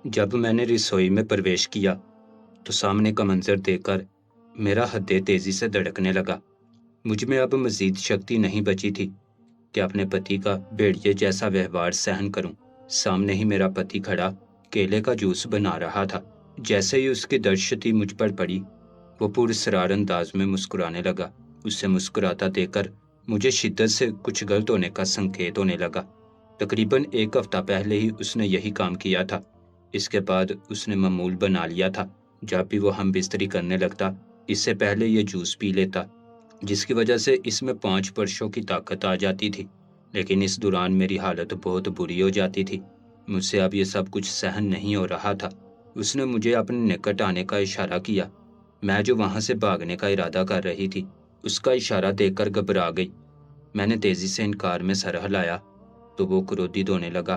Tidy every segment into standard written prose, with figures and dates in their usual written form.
جب میں نے رسوئی میں پرویش کیا تو سامنے کا منظر دیکھ کر میرا ہردے تیزی سے دھڑکنے لگا۔ مجھ میں اب مزید شکتی نہیں بچی تھی کہ اپنے پتی کا بھیڑیے جیسا ویوہار سہن کروں۔ سامنے ہی میرا پتی کھڑا کیلے کا جوس بنا رہا تھا۔ جیسے ہی اس کی درشتی مجھ پر پڑی، وہ پراسرار انداز میں مسکرانے لگا۔ اسے مسکراتا دیکھ کر مجھے شدت سے کچھ غلط ہونے کا سنکیت ہونے لگا۔ تقریباً 1 ہفتہ پہلے ہی اس نے یہی کام کیا تھا۔ اس کے بعد اس نے معمول بنا لیا تھا، جب بھی وہ ہم بستری کرنے لگتا اس سے پہلے یہ جوس پی لیتا، جس کی وجہ سے اس میں 5 پرشوں کی طاقت آ جاتی تھی۔ لیکن اس دوران میری حالت بہت بری ہو جاتی تھی۔ مجھ سے اب یہ سب کچھ سہن نہیں ہو رہا تھا۔ اس نے مجھے اپنے نکٹ آنے کا اشارہ کیا۔ میں جو وہاں سے بھاگنے کا ارادہ کر رہی تھی، اس کا اشارہ دیکھ کر گھبرا گئی۔ میں نے تیزی سے انکار میں سر ہلایا تو وہ کرودت ہونے لگا۔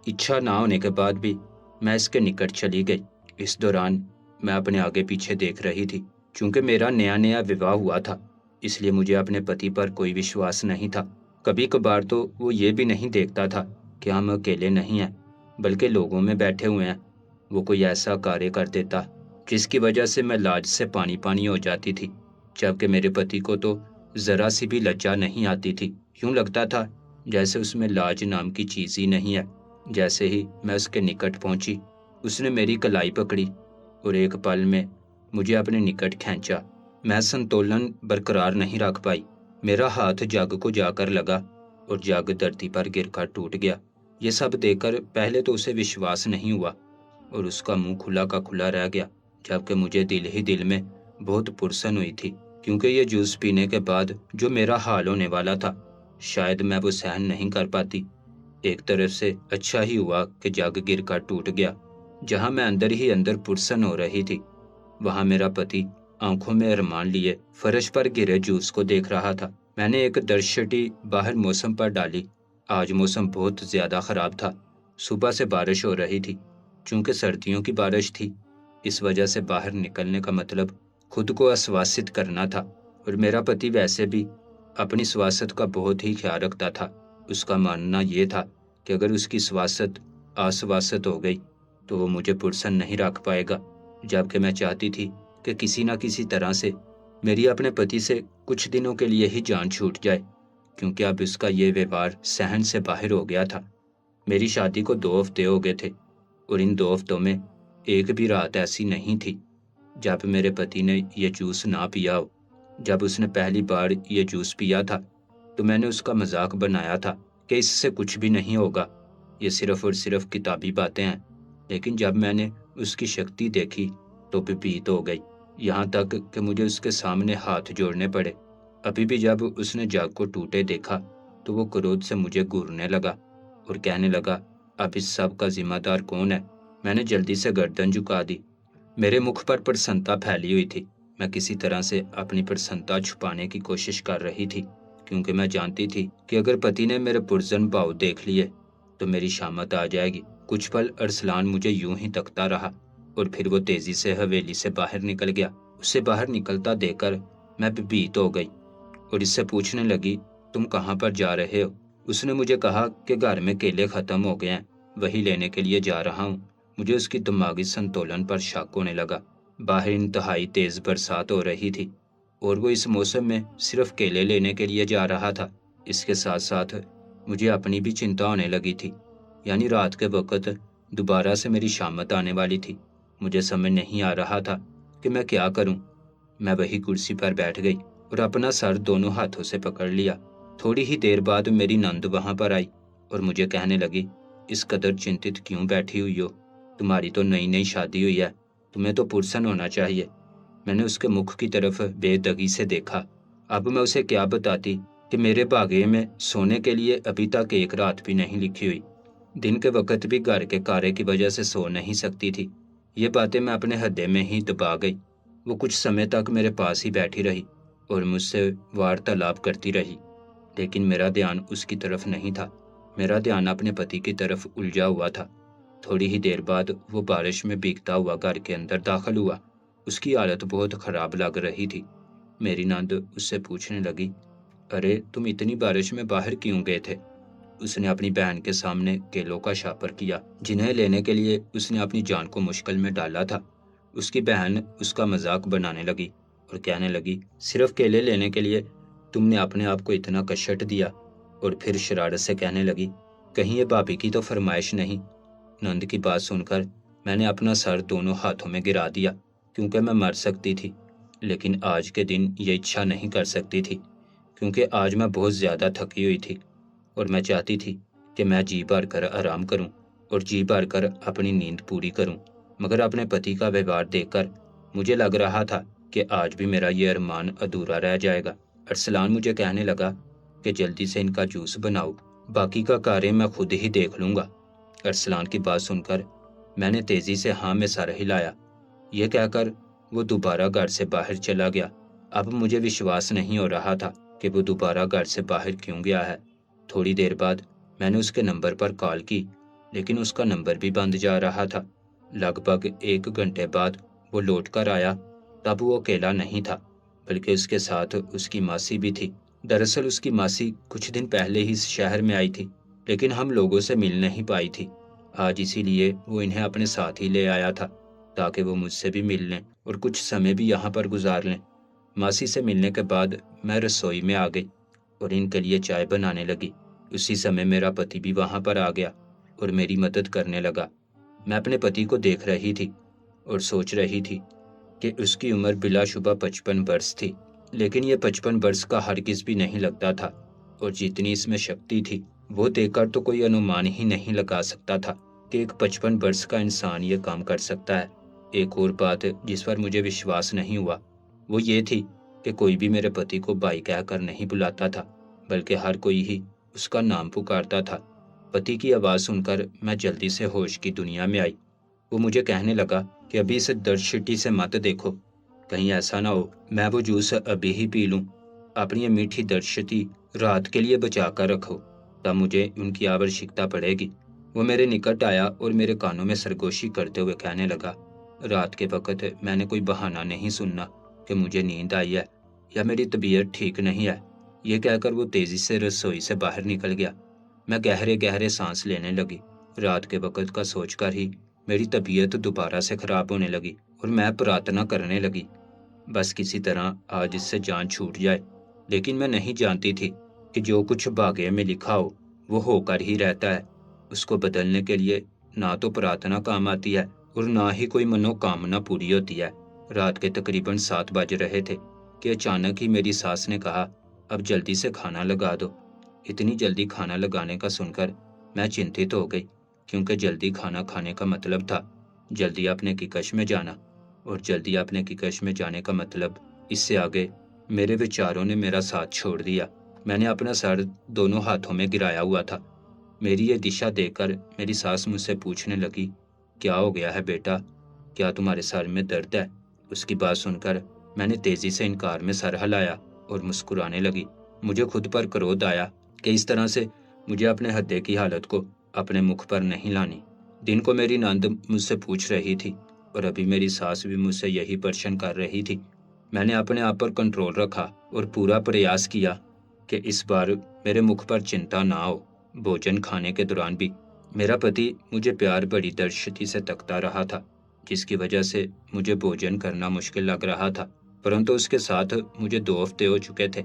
اچھا نہ ہونے کے بعد بھی میں اس کے نکٹ چلی گئی۔ اس دوران میں اپنے آگے پیچھے دیکھ رہی تھی۔ چونکہ میرا نیا نیا وواہ ہوا تھا، اس لیے مجھے اپنے پتی پر کوئی وشواس نہیں تھا۔ کبھی کبھار تو وہ یہ بھی نہیں دیکھتا تھا کہ ہم اکیلے نہیں ہیں بلکہ لوگوں میں بیٹھے ہوئے ہیں۔ وہ کوئی ایسا کاریہ کر دیتا جس کی وجہ سے میں لاج سے پانی پانی ہو جاتی تھی، جبکہ میرے پتی کو تو ذرا سی بھی لجا نہیں آتی تھی۔ یوں لگتا تھا جیسے اس میں لاج نام کی چیز ہی نہیں ہے۔ جیسے ہی میں اس کے نکٹ پہنچی، اس نے میری کلائی پکڑی اور ایک پل میں مجھے اپنے نکٹ کھینچا۔ میں سنتولن برقرار نہیں رکھ پائی۔ میرا ہاتھ جگ کو جا کر لگا اور جگ دھرتی پر گر کر ٹوٹ گیا۔ یہ سب دیکھ کر پہلے تو اسے وشواس نہیں ہوا اور اس کا منہ کھلا کا کھلا رہ گیا، جبکہ مجھے دل ہی دل میں بہت پرسن ہوئی تھی، کیونکہ یہ جوس پینے کے بعد جو میرا حال ہونے والا تھا شاید میں وہ سہن نہیں کر پاتی۔ ایک طرف سے اچھا ہی ہوا کہ جگ گر کر ٹوٹ گیا۔ جہاں میں اندر ہی اندر پرسن ہو رہی تھی، وہاں میرا پتی آنکھوں میں ارمان لیے فرش پر گرے جوس کو دیکھ رہا تھا۔ میں نے ایک درشٹی باہر موسم پر ڈالی۔ آج موسم بہت زیادہ خراب تھا۔ صبح سے بارش ہو رہی تھی۔ چونکہ سردیوں کی بارش تھی، اس وجہ سے باہر نکلنے کا مطلب خود کو اسواست کرنا تھا، اور میرا پتی ویسے بھی اپنی سواست کا بہت ہی خیال رکھتا تھا۔ اس کا ماننا یہ تھا کہ اگر اس کی سواست آسواست ہو گئی تو وہ مجھے پرسن نہیں رکھ پائے گا، جبکہ میں چاہتی تھی کہ کسی نہ کسی طرح سے میری اپنے پتی سے کچھ دنوں کے لیے ہی جان چھوٹ جائے، کیونکہ اب اس کا یہ ویوہار سہن سے باہر ہو گیا تھا۔ میری شادی کو 2 ہفتے ہو گئے تھے، اور ان 2 ہفتوں میں ایک بھی رات ایسی نہیں تھی جب میرے پتی نے یہ جوس نہ پیا ہو۔ جب اس نے پہلی بار یہ جوس پیا تھا تو میں نے اس کا مذاق بنایا تھا کہ اس سے کچھ بھی نہیں ہوگا، یہ صرف اور صرف کتابی باتیں ہیں۔ لیکن جب میں نے اس کی شکتی دیکھی تو بھیت ہو گئی، یہاں تک کہ مجھے اس کے سامنے ہاتھ جوڑنے پڑے۔ ابھی بھی جب اس نے جگ کو ٹوٹے دیکھا تو وہ کرودھ سے مجھے گھورنے لگا اور کہنے لگا، اب اس سب کا ذمہ دار کون ہے؟ میں نے جلدی سے گردن جھکا دی۔ میرے منہ پر پرسنتا پھیلی ہوئی تھی۔ میں کسی طرح سے اپنی پرسنتا چھپانے کی کوشش کر رہی تھی، کیونکہ میں جانتی تھی کہ اگر پتی نے میرے پرزن بھاؤ دیکھ لیے تو میری شامت آ جائے گی۔ کچھ پل ارسلان مجھے یوں ہی تکتا رہا اور پھر وہ تیزی سے حویلی سے باہر نکل گیا۔ اسے باہر نکلتا دیکھ کر میں بھیت ہو گئی اور اس سے پوچھنے لگی، تم کہاں پر جا رہے ہو؟ اس نے مجھے کہا کہ گھر میں کیلے ختم ہو گئے ہیں، وہی لینے کے لیے جا رہا ہوں۔ مجھے اس کی دماغی سنتولن پر شک ہونے لگا۔ باہر انتہائی تیز برسات ہو رہی تھی اور وہ اس موسم میں صرف کیلے لینے کے لیے جا رہا تھا۔ اس کے ساتھ ساتھ مجھے اپنی بھی چنتا ہونے لگی تھی، یعنی رات کے وقت دوبارہ سے میری شامت آنے والی تھی۔ مجھے سمجھ نہیں آ رہا تھا کہ میں کیا کروں۔ میں وہی کرسی پر بیٹھ گئی اور اپنا سر دونوں ہاتھوں سے پکڑ لیا۔ تھوڑی ہی دیر بعد میری نند وہاں پر آئی اور مجھے کہنے لگی، اس قدر چنتت کیوں بیٹھی ہوئی ہو؟ تمہاری تو نئی نئی شادی ہوئی ہے، تمہیں تو پرسن ہونا چاہیے۔ میں نے اس کے مکھ کی طرف بے دغی سے دیکھا۔ اب میں اسے کیا بتاتی کہ میرے باغے میں سونے کے لیے ابھی تک ایک رات بھی نہیں لکھی ہوئی۔ دن کے وقت بھی گھر کے کارے کی وجہ سے سو نہیں سکتی تھی۔ یہ باتیں میں اپنے ہردے میں ہی دبا گئی۔ وہ کچھ سمے تک میرے پاس ہی بیٹھی رہی اور مجھ سے وارتالاب کرتی رہی، لیکن میرا دھیان اس کی طرف نہیں تھا۔ میرا دھیان اپنے پتی کی طرف الجھا ہوا تھا۔ تھوڑی ہی دیر بعد وہ بارش میں بھیگتا ہوا گھر کے اندر داخل ہوا۔ اس کی حالت بہت خراب لگ رہی تھی۔ میری نند اس سے پوچھنے لگی، ارے تم اتنی بارش میں باہر کیوں گئے تھے؟ اس نے اپنی بہن کے سامنے کیلوں کا شاپر کیا جنہیں لینے کے لیے اس نے اپنی جان کو مشکل میں ڈالا تھا۔ اس کی بہن اس کا مذاق بنانے لگی اور کہنے لگی، صرف کیلے لینے کے لیے تم نے اپنے آپ کو اتنا کشٹ دیا؟ اور پھر شرارت سے کہنے لگی، کہیں یہ بھابھی کی تو فرمائش نہیں؟ نند کی بات سن کر میں نے اپنا سر دونوں ہاتھوں میں گرا دیا، کیونکہ میں مر سکتی تھی، لیکن آج کے دن یہ اچھا نہیں کر سکتی تھی، کیونکہ آج میں بہت زیادہ تھکی ہوئی تھی اور میں چاہتی تھی کہ میں جی بھر کر آرام کروں اور جی بھر کر اپنی نیند پوری کروں، مگر اپنے پتی کا ویوہار دیکھ کر مجھے لگ رہا تھا کہ آج بھی میرا یہ ارمان ادھورا رہ جائے گا۔ ارسلان مجھے کہنے لگا کہ جلدی سے ان کا جوس بناؤ، باقی کا کارے میں خود ہی دیکھ لوں گا۔ ارسلان کی بات سن کر میں نے تیزی سے ہاں میں سر ہلایا۔ یہ کہہ کر وہ دوبارہ گھر سے باہر چلا گیا۔ اب مجھے وشواس نہیں ہو رہا تھا کہ وہ دوبارہ گھر سے باہر کیوں گیا ہے۔ تھوڑی دیر بعد میں نے اس کے نمبر پر کال کی، لیکن اس کا نمبر بھی بند جا رہا تھا۔ لگ بھگ 1 گھنٹے بعد وہ لوٹ کر آیا۔ تب وہ اکیلا نہیں تھا، بلکہ اس کے ساتھ اس کی ماسی بھی تھی۔ دراصل اس کی ماسی کچھ دن پہلے ہی اس شہر میں آئی تھی، لیکن ہم لوگوں سے مل نہیں پائی تھی۔ آج اسی لیے وہ انہیں اپنے ساتھ ہی لے آیا تھا، تاکہ وہ مجھ سے بھی مل لیں اور کچھ سمے بھی یہاں پر گزار لیں۔ ماسی سے ملنے کے بعد میں رسوئی میں آ گئی اور ان کے لیے چائے بنانے لگی۔ اسی سمے میرا پتی بھی وہاں پر آ گیا اور میری مدد کرنے لگا۔ میں اپنے پتی کو دیکھ رہی تھی اور سوچ رہی تھی کہ اس کی عمر بلا شبہ 55 برس تھی، لیکن یہ 55 برس کا ہرگز بھی نہیں لگتا تھا، اور جتنی اس میں شکتی تھی وہ دیکھ کر تو کوئی انومان ہی نہیں لگا سکتا تھا کہ ایک 55 برس کا انسان یہ کام کر سکتا ہے۔ ایک اور بات جس پر مجھے وشواس نہیں ہوا وہ یہ تھی کہ کوئی بھی میرے پتی کو بھائی کہہ کر نہیں بلاتا تھا، بلکہ ہر کوئی ہی اس کا نام پکارتا تھا۔ پتی کی آواز سن کر میں جلدی سے ہوش کی دنیا میں آئی۔ وہ مجھے کہنے لگا کہ ابھی اسے درد شٹی سے مت دیکھو، کہیں ایسا نہ ہو میں وہ جوس ابھی ہی پی لوں۔ اپنی یہ میٹھی درد شٹی رات کے لیے بچا کر رکھو، تب مجھے ان کی آوشکتا پڑے گی۔ وہ میرے نکٹ آیا اور میرے کانوں میں سرگوشی کرتے ہوئے کہنے لگا، رات کے وقت میں نے کوئی بہانہ نہیں سننا کہ مجھے نیند آئی ہے یا میری طبیعت ٹھیک نہیں ہے۔ یہ کہہ کر وہ تیزی سے رسوئی سے باہر نکل گیا۔ میں گہرے گہرے سانس لینے لگی۔ رات کے وقت کا سوچ کر ہی میری طبیعت دوبارہ سے خراب ہونے لگی اور میں پرارتھنا کرنے لگی، بس کسی طرح آج اس سے جان چھوٹ جائے۔ لیکن میں نہیں جانتی تھی کہ جو کچھ بھاگے میں لکھا ہو کر ہی رہتا ہے۔ اس کو بدلنے کے لیے نہ تو پرارتھنا کام آتی ہے اور نہ ہی کوئی منو کامنا پوری ہوتی ہے۔ رات کے تقریباً 7 بج رہے تھے کہ اچانک ہی میری ساس نے کہا، اب جلدی سے کھانا لگا دو۔ اتنی جلدی کھانا لگانے کا سن کر میں چنتت ہو گئی، کیونکہ جلدی کھانا کھانے کا مطلب تھا جلدی اپنے کی کش میں جانا، اور جلدی اپنے کی کش میں جانے کا مطلب اس سے آگے میرے وچاروں نے میرا ساتھ چھوڑ دیا۔ میں نے اپنا سر دونوں ہاتھوں میں گرایا ہوا تھا۔ میری یہ دشا دیکھ کر میری ساس مجھ سے پوچھنے لگی، کیا ہو گیا ہے بیٹا؟ کیا تمہارے سر میں درد ہے؟ اس کی بات سن کر میں نے تیزی سے انکار میں سر ہلایا اور مسکرانے لگی۔ مجھے خود پر کرودھ آیا کہ اس طرح سے مجھے اپنے ہدے کی حالت کو اپنے مکھ پر نہیں لانی۔ دن کو میری نند مجھ سے پوچھ رہی تھی اور ابھی میری ساس بھی مجھ سے یہی پرشن کر رہی تھی۔ میں نے اپنے آپ پر کنٹرول رکھا اور پورا پریاس کیا کہ اس بار میرے مکھ پر چنتا نہ ہو۔ بھوجن کھانے کے دوران بھی میرا پتی مجھے پیار بڑی درشتی سے تکتا رہا تھا، جس کی وجہ سے مجھے بھوجن کرنا مشکل لگ رہا تھا، پرنتو اس کے ساتھ مجھے 2 ہفتے ہو چکے تھے۔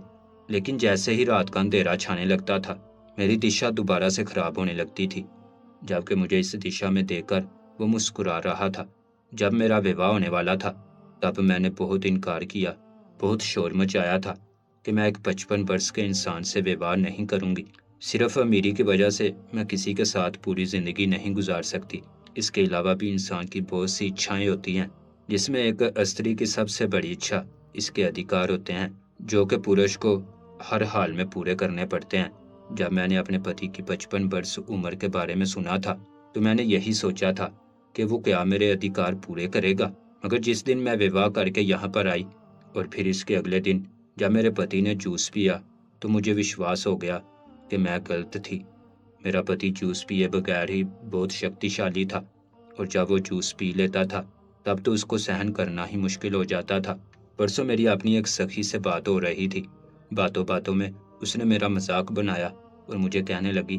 لیکن جیسے ہی رات کا اندھیرا چھانے لگتا تھا میری دشا دوبارہ سے خراب ہونے لگتی تھی، جبکہ مجھے اس دشا میں دیکھ کر وہ مسکرا رہا تھا۔ جب میرا وواہ ہونے والا تھا تب میں نے بہت انکار کیا، بہت شور مچایا تھا کہ میں ایک 55 برس کے انسان سے وواہ نہیں کروں گی۔ صرف امیری کی وجہ سے میں کسی کے ساتھ پوری زندگی نہیں گزار سکتی۔ اس کے علاوہ بھی انسان کی بہت سی اچھائیں ہوتی ہیں، جس میں ایک استری کی سب سے بڑی اچھا اس کے ادھیکار ہوتے ہیں، جو کہ پورش کو ہر حال میں پورے کرنے پڑتے ہیں۔ جب میں نے اپنے پتی کی 55 برس عمر کے بارے میں سنا تھا تو میں نے یہی سوچا تھا کہ وہ کیا میرے ادھیکار پورے کرے گا، مگر جس دن میں وواہ کر کے یہاں پر آئی اور پھر اس کے اگلے دن جب میرے پتی نے جوس پیا تو مجھے وشواس ہو گیا کہ میں غلط تھی۔ میرا پتی جوس پیے بغیر ہی بہت شکتیشالی تھا، اور جب وہ جوس پی لیتا تھا تب تو اس کو سہن کرنا ہی مشکل ہو جاتا تھا۔ پرسوں میری اپنی ایک سخی سے بات ہو رہی تھی۔ باتوں باتوں میں اس نے میرا مذاق بنایا اور مجھے کہنے لگی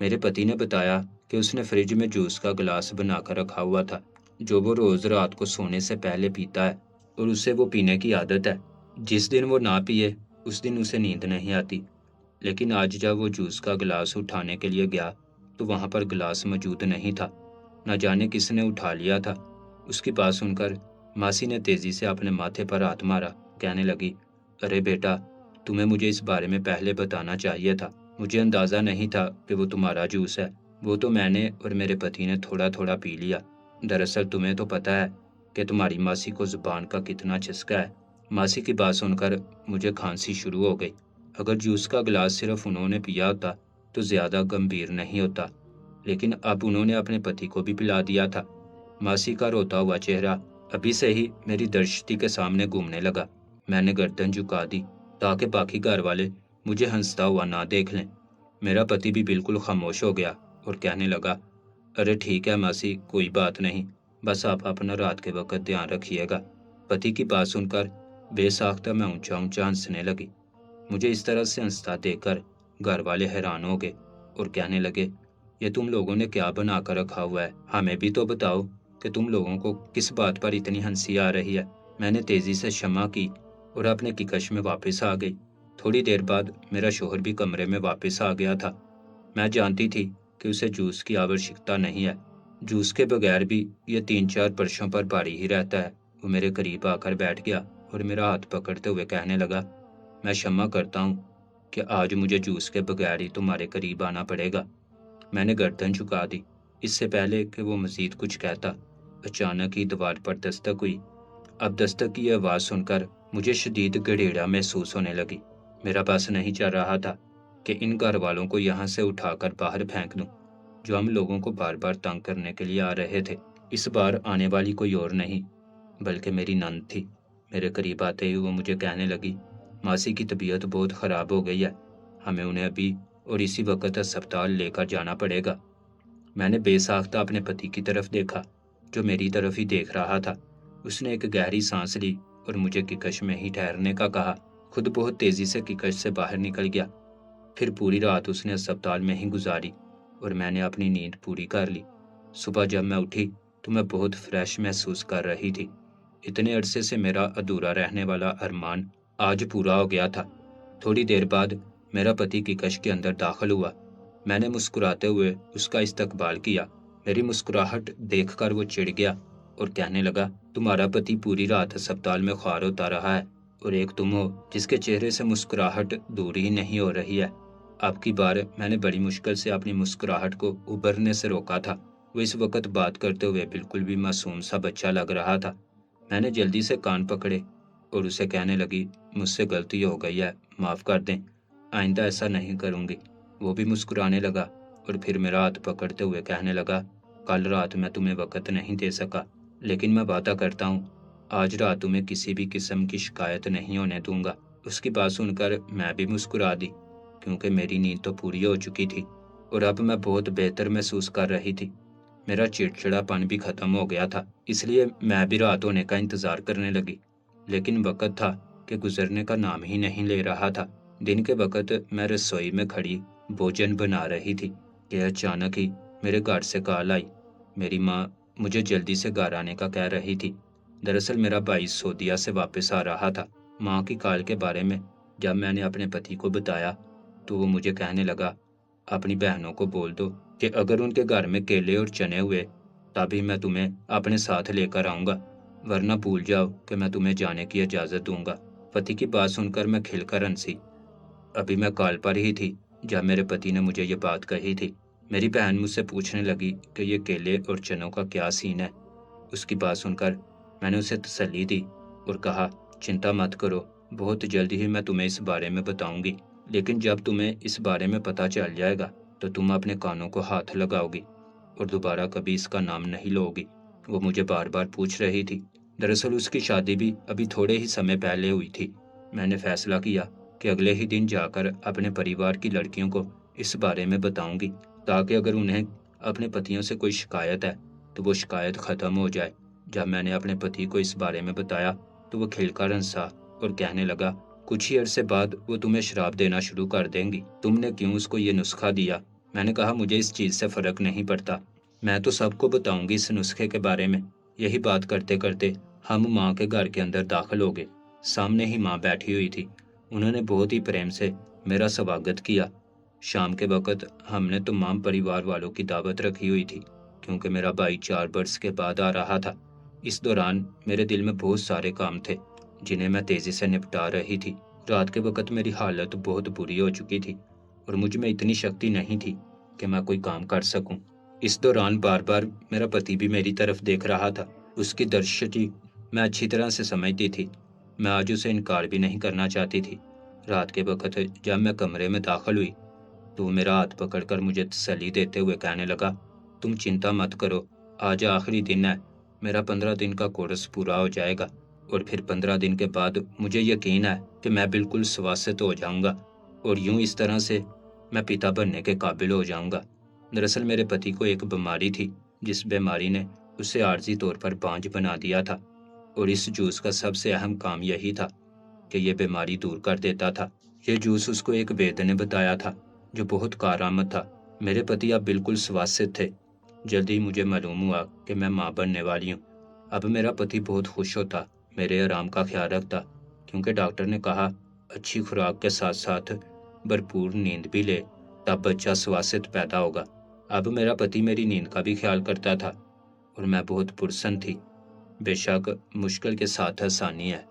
میرے پتی نے بتایا کہ اس نے فریج میں جوس کا گلاس بنا کر رکھا ہوا تھا جو وہ روز رات کو سونے سے پہلے پیتا ہے اور اسے وہ پینے کی عادت ہے۔ جس دن وہ نہ پیے اس دن اسے نیند نہیں آتی، لیکن آج جب وہ جوس کا گلاس اٹھانے کے لیے گیا تو وہاں پر گلاس موجود نہیں تھا، نہ جانے کس نے اٹھا لیا تھا۔ اس کی بات سن کر ماسی نے تیزی سے اپنے ماتھے پر ہاتھ مارا، کہنے لگی، ارے بیٹا، تمہیں مجھے اس بارے میں پہلے بتانا چاہیے تھا، مجھے اندازہ نہیں تھا کہ وہ تمہارا جوس ہے، وہ تو میں نے اور میرے پتی نے تھوڑا تھوڑا پی لیا۔ دراصل تمہیں تو پتہ ہے کہ تمہاری ماسی کو زبان کا کتنا چسکا ہے۔ ماسی کی بات سن کر مجھے کھانسی شروع ہو گئی۔ اگر جوس کا گلاس صرف انہوں نے پیا ہوتا تو زیادہ گمبھیر نہیں ہوتا، لیکن اب انہوں نے اپنے پتی کو بھی پلا دیا تھا۔ ماسی کا روتا ہوا چہرہ ابھی سے ہی میری درشتی کے سامنے گھومنے لگا۔ میں نے گردن جھکا دی تاکہ باقی گھر والے مجھے ہنستا ہوا نہ دیکھ لیں۔ میرا پتی بھی بالکل خاموش ہو گیا اور کہنے لگا، ارے ٹھیک ہے ماسی، کوئی بات نہیں، بس آپ اپنا رات کے وقت دھیان رکھیے گا۔ پتی کی بات سن کر بے ساختہ میں اونچا اونچا ہنسنے لگی۔ مجھے اس طرح سے ہنستا دیکھ کر گھر والے حیران ہو گئے اور کہنے لگے، یہ تم لوگوں نے کیا بنا کر رکھا ہوا ہے؟ ہمیں بھی تو بتاؤ کہ تم لوگوں کو کس بات پر اتنی ہنسی آ رہی ہے۔ میں نے تیزی سے شمع کی اور اپنے ککش میں واپس آ گئی۔ تھوڑی دیر بعد میرا شوہر بھی کمرے میں واپس آ گیا تھا۔ میں جانتی تھی کہ اسے جوس کی آوشکتا نہیں ہے، جوس کے بغیر بھی یہ 3-4 برسوں پر بھاری ہی رہتا ہے۔ وہ میرے قریب آ کر بیٹھ گیا اور میرا ہاتھ پکڑتے ہوئے کہنے لگا، میں شمع کرتا ہوں کہ آج مجھے جوس کے بغیر ہی تمہارے قریب آنا پڑے گا۔ میں نے گردن جھکا دی۔ اس سے پہلے کہ وہ مزید کچھ کہتا، اچانک ہی دیوار پر دستک ہوئی۔ اب دستک کی آواز سن کر مجھے شدید گڑیڑا محسوس ہونے لگی۔ میرا بس نہیں چل رہا تھا کہ ان گھر والوں کو یہاں سے اٹھا کر باہر پھینک دوں جو ہم لوگوں کو بار بار تنگ کرنے کے لیے آ رہے تھے۔ اس بار آنے والی کوئی اور نہیں بلکہ میری نند تھی۔ میرے قریب آتے ہی وہ مجھے کہنے لگی، ماسی کی طبیعت بہت خراب ہو گئی ہے، ہمیں انہیں ابھی اور اسی وقت ہسپتال لے کر جانا پڑے گا۔ میں نے بے ساختہ اپنے پتی کی طرف دیکھا جو میری طرف ہی دیکھ رہا تھا۔ اس نے ایک گہری سانس لی اور مجھے ککش میں ہی ٹھہرنے کا کہا، خود بہت تیزی سے ککش سے باہر نکل گیا۔ پھر پوری رات اس نے ہسپتال میں ہی گزاری اور میں نے اپنی نیند پوری کر لی۔ صبح جب میں اٹھی تو میں بہت فریش محسوس کر رہی تھی۔ اتنے عرصے سے میرا ادھورا رہنے والا ارمان آج پورا ہو گیا تھا۔ تھوڑی دیر بعد میرا پتی ککش کے اندر داخل ہوا۔ میں نے مسکراتے ہوئے اس کا استقبال کیا۔ میری مسکراہٹ دیکھ کر وہ چڑ گیا اور کہنے لگا، تمہارا پتی پوری رات ہسپتال میں خوار ہوتا رہا ہے اور ایک تم ہو جس کے چہرے سے مسکراہٹ دور ہی نہیں ہو رہی ہے۔ اب کی بار میں نے بڑی مشکل سے اپنی مسکراہٹ کو ابھرنے سے روکا تھا۔ وہ اس وقت بات کرتے ہوئے بالکل بھی معصوم سا بچہ لگ رہا تھا۔ میں نے جلدی سے کان پکڑے اور اسے کہنے لگی، مجھ سے غلطی ہو گئی ہے، معاف کر دیں، آئندہ ایسا نہیں کروں گی۔ وہ بھی مسکرانے لگا اور پھر میرا ہاتھ پکڑتے ہوئے کہنے لگا، کل رات میں تمہیں وقت نہیں دے سکا، لیکن میں وعدہ کرتا ہوں آج رات تمہیں کسی بھی قسم کی شکایت نہیں ہونے دوں گا۔ اس کی بات سن کر میں بھی مسکرا دی کیونکہ میری نیند تو پوری ہو چکی تھی اور اب میں بہت بہتر محسوس کر رہی تھی۔ میرا چڑچڑا پن بھی ختم ہو گیا تھا، اس لیے میں بھی رات ہونے کا انتظار کرنے لگی، لیکن وقت تھا کہ گزرنے کا نام ہی نہیں لے رہا تھا۔ دن کے وقت میں رسوئی میں کھڑی بھوجن بنا رہی تھی کہ اچانک ہی میرے گھر سے کال آئی۔ میری ماں مجھے جلدی سے گھر آنے کا کہہ رہی تھی۔ دراصل میرا بھائی سعودیہ سے واپس آ رہا تھا۔ ماں کی کال کے بارے میں جب میں نے اپنے پتی کو بتایا تو وہ مجھے کہنے لگا، اپنی بہنوں کو بول دو کہ اگر ان کے گھر میں کیلے اور چنے ہوئے تبھی میں تمہیں اپنے ساتھ لے کر آؤں گا، ورنہ بھول جاؤ کہ میں تمہیں جانے کی اجازت دوں گا۔ پتی کی بات سن کر میں کھل کر ہنسی۔ ابھی میں کال پر ہی تھی جب میرے پتی نے مجھے یہ بات کہی تھی۔ میری بہن مجھ سے پوچھنے لگی کہ یہ کیلے اور چنوں کا کیا سین ہے۔ اس کی بات سن کر میں نے اسے تسلی دی اور کہا، چنتا مت کرو، بہت جلد ہی میں تمہیں اس بارے میں بتاؤں گی، لیکن جب تمہیں اس بارے میں پتہ چل جائے گا تو تم اپنے کانوں کو ہاتھ لگاؤ گی اور دوبارہ کبھی اس کا نام نہیں لو گی۔ وہ مجھے بار بار پوچھ رہی تھی۔ دراصل اس کی شادی بھی ابھی تھوڑے ہی سمے پہلے ہوئی تھی۔ میں نے فیصلہ کیا کہ اگلے ہی دن جا کر اپنے پریوار کی لڑکیوں کو اس بارے میں بتاؤں گی تاکہ اگر انہیں اپنے پتیوں سے کوئی شکایت ہے تو وہ شکایت ختم ہو جائے۔ جب میں نے اپنے پتی کو اس بارے میں بتایا تو وہ کھل کر ہنسا اور کہنے لگا، کچھ ہی عرصے بعد وہ تمہیں شراب دینا شروع کر دیں گی، تم نے کیوں اس کو یہ نسخہ دیا میں نے کہا مجھے اس چیز سے فرق نہیں پڑتا، میں تو سب کو بتاؤں گی اس نسخے کے بارے میں۔ یہی بات کرتے کرتے ہم ماں کے گھر کے اندر داخل ہو گئے۔ سامنے ہی ماں بیٹھی ہوئی تھی، انہوں نے بہت ہی پریم سے میرا سواگت کیا۔ شام کے وقت ہم نے تمام پریوار والوں کی دعوت رکھی ہوئی تھی، کیونکہ میرا بھائی 4 برس کے بعد آ رہا تھا۔ اس دوران میرے دل میں بہت سارے کام تھے جنہیں میں تیزی سے نپٹا رہی تھی۔ رات کے وقت میری حالت بہت بری ہو چکی تھی اور مجھ میں اتنی شکتی نہیں تھی کہ میں کوئی کام کر سکوں۔ اس دوران بار بار میرا پتی بھی میری طرف دیکھ رہا تھا۔ اس کی درشٹی میں اچھی طرح سے سمجھتی تھی۔ میں آج اسے انکار بھی نہیں کرنا چاہتی تھی۔ رات کے وقت جب میں کمرے میں داخل ہوئی تو وہ میرا ہاتھ پکڑ کر مجھے تسلی دیتے ہوئے کہنے لگا، تم چنتا مت کرو، آج آخری دن ہے، میرا 15 دن کا کورس پورا ہو جائے گا اور پھر 15 دن کے بعد مجھے یقین ہے کہ میں بالکل سواست ہو جاؤں گا اور یوں اس طرح سے میں پتا بننے کے قابل ہو جاؤں گا۔ دراصل میرے پتی کو ایک بیماری تھی جس بیماری نے اسے عارضی طور پر بانجھ بنا دیا تھا، اور اس جوس کا سب سے اہم کام یہی تھا کہ یہ بیماری دور کر دیتا تھا۔ یہ جوس اس کو ایک وید نے بتایا تھا جو بہت کارآمد تھا۔ میرے پتی اب بالکل سواست تھے۔ جلدی مجھے معلوم ہوا کہ میں ماں بننے والی ہوں۔ اب میرا پتی بہت خوش ہوتا، میرے آرام کا خیال رکھتا، کیونکہ ڈاکٹر نے کہا اچھی خوراک کے ساتھ ساتھ بھرپور نیند بھی لے تب بچہ سواست پیدا ہوگا۔ اب میرا پتی میری نیند کا بھی خیال کرتا تھا اور میں بہت پرسن تھی۔ بے شک مشکل کے ساتھ آسانی ہے۔